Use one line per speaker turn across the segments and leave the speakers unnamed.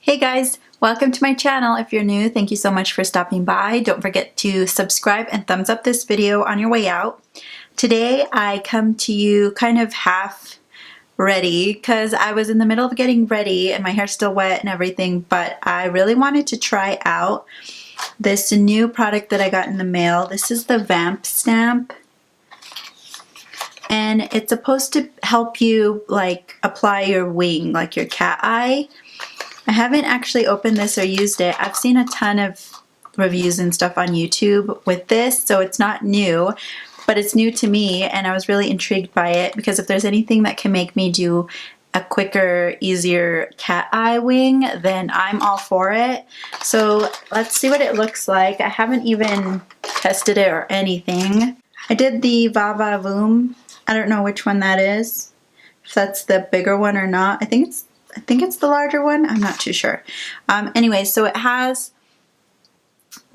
Hey guys, welcome to my channel. If you're new, thank you so much for stopping by. Don't forget to subscribe and thumbs up this video on your way out. Today I come to you kind of half ready because I was in the middle of getting ready and my hair's still wet and everything, but I really wanted to try out this new product that I got in the mail. This is the VAMP stamp. And it's supposed to help you like apply your wing, like your cat eye. I haven't actually opened this or used it. I've seen a ton of reviews and stuff on YouTube with this, so it's not new, but it's new to me and I was really intrigued by it because if there's anything that can make me do a quicker, easier cat eye wing, then I'm all for it. So let's see what it looks like. I haven't even tested it or anything. I did the VAMP. I don't know which one that is, if that's the bigger one or not. I think it's the larger one. I'm not too sure. Anyway, so it has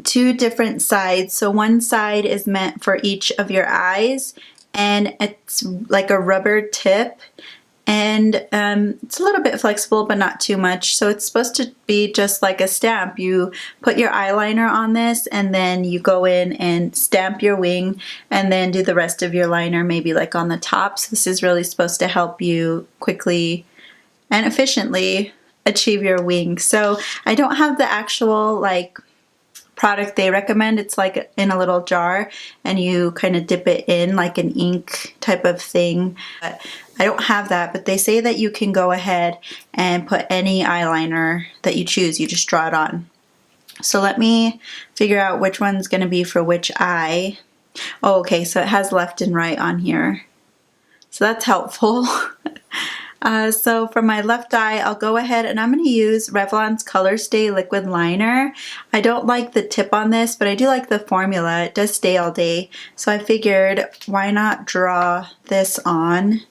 two different sides. So one side is meant for each of your eyes and it's like a rubber tip and it's a little bit flexible but not too much. So it's supposed to be just like a stamp. You put your eyeliner on this and then you go in and stamp your wing and then do the rest of your liner maybe like on the top. So this is really supposed to help you quickly and efficiently achieve your wing. So I don't have the actual like product they recommend. It's like in a little jar and you kind of dip it in like an ink type of thing. But I don't have that, but they say that you can go ahead and put any eyeliner that you choose. You just draw it on. So let me figure out which one's going to be for which eye. Oh, okay, so it has left and right on here. So that's helpful. So for my left eye, I'll go ahead and I'm going to use Revlon's Color Stay Liquid Liner. I don't like the tip on this, but I do like the formula. It does stay all day. So I figured, why not draw this on?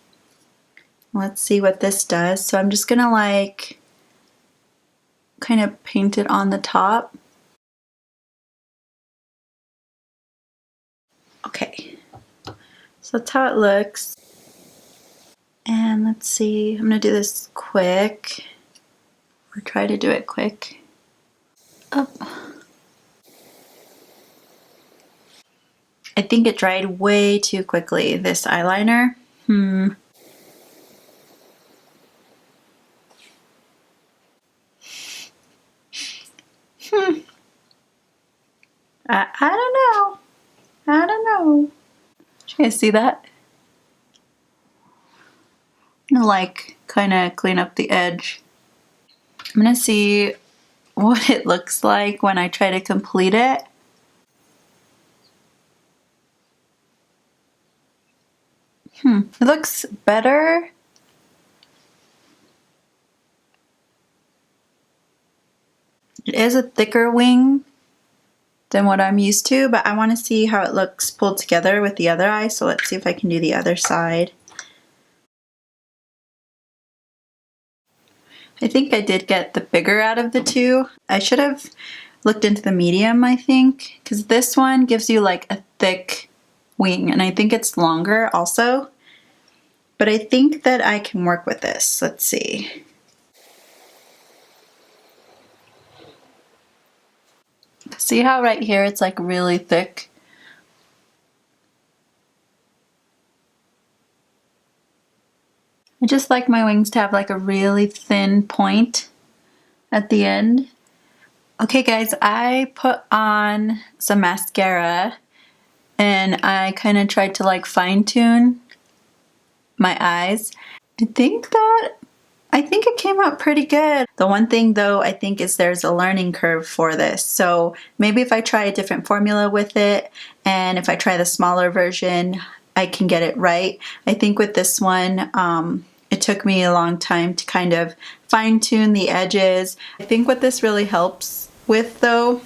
Let's see what this does. So I'm just going to like kind of paint it on the top. Okay, so that's how it looks. And let's see, I'm going to do this quick, or try to do it quick. Oh. I think it dried way too quickly, this eyeliner. I don't know. I don't know. Did you guys see that? I'm gonna like kind of clean up the edge. I'm gonna see what it looks like when I try to complete it. It looks better. It is a thicker wing than what I'm used to, but I want to see how it looks pulled together with the other eye, so let's see if I can do the other side. I think I did get the bigger out of the two. I should have looked into the medium, I think, because this one gives you like a thick wing, and I think it's longer also. But I think that I can work with this. Let's see. See how right here it's like really thick? I just like my wings to have like a really thin point at the end. Okay guys, I put on some mascara and I kind of tried to like fine tune my eyes. I think it came out pretty good. The one thing though I think is there's a learning curve for this. So maybe if I try a different formula with it and if I try the smaller version, I can get it right. I think with this one, it took me a long time to kind of fine tune the edges. I think what this really helps with though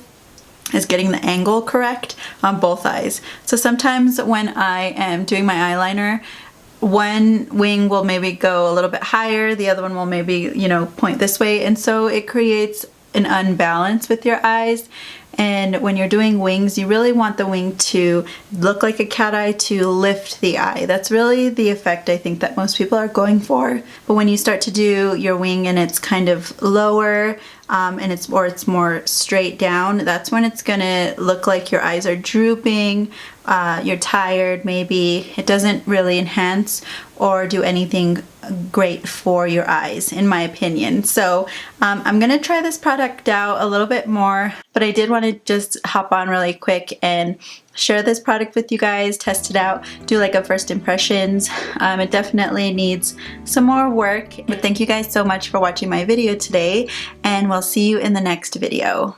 is getting the angle correct on both eyes. So sometimes when I am doing my eyeliner, one wing will maybe go a little bit higher, the other one will maybe, you know, point this way, and so it creates an unbalance with your eyes. And when you're doing wings, you really want the wing to look like a cat eye, to lift the eye. That's really the effect I think that most people are going for. But when you start to do your wing and it's kind of lower, and it's more straight down, that's when it's gonna look like your eyes are drooping, you're tired maybe. It doesn't really enhance or do anything great for your eyes, in my opinion. So I'm gonna try this product out a little bit more, but I did want to just hop on really quick and share this product with you guys, test it out, do like a first impressions. It definitely needs some more work, but thank you guys so much for watching my video today, and we'll see you in the next video.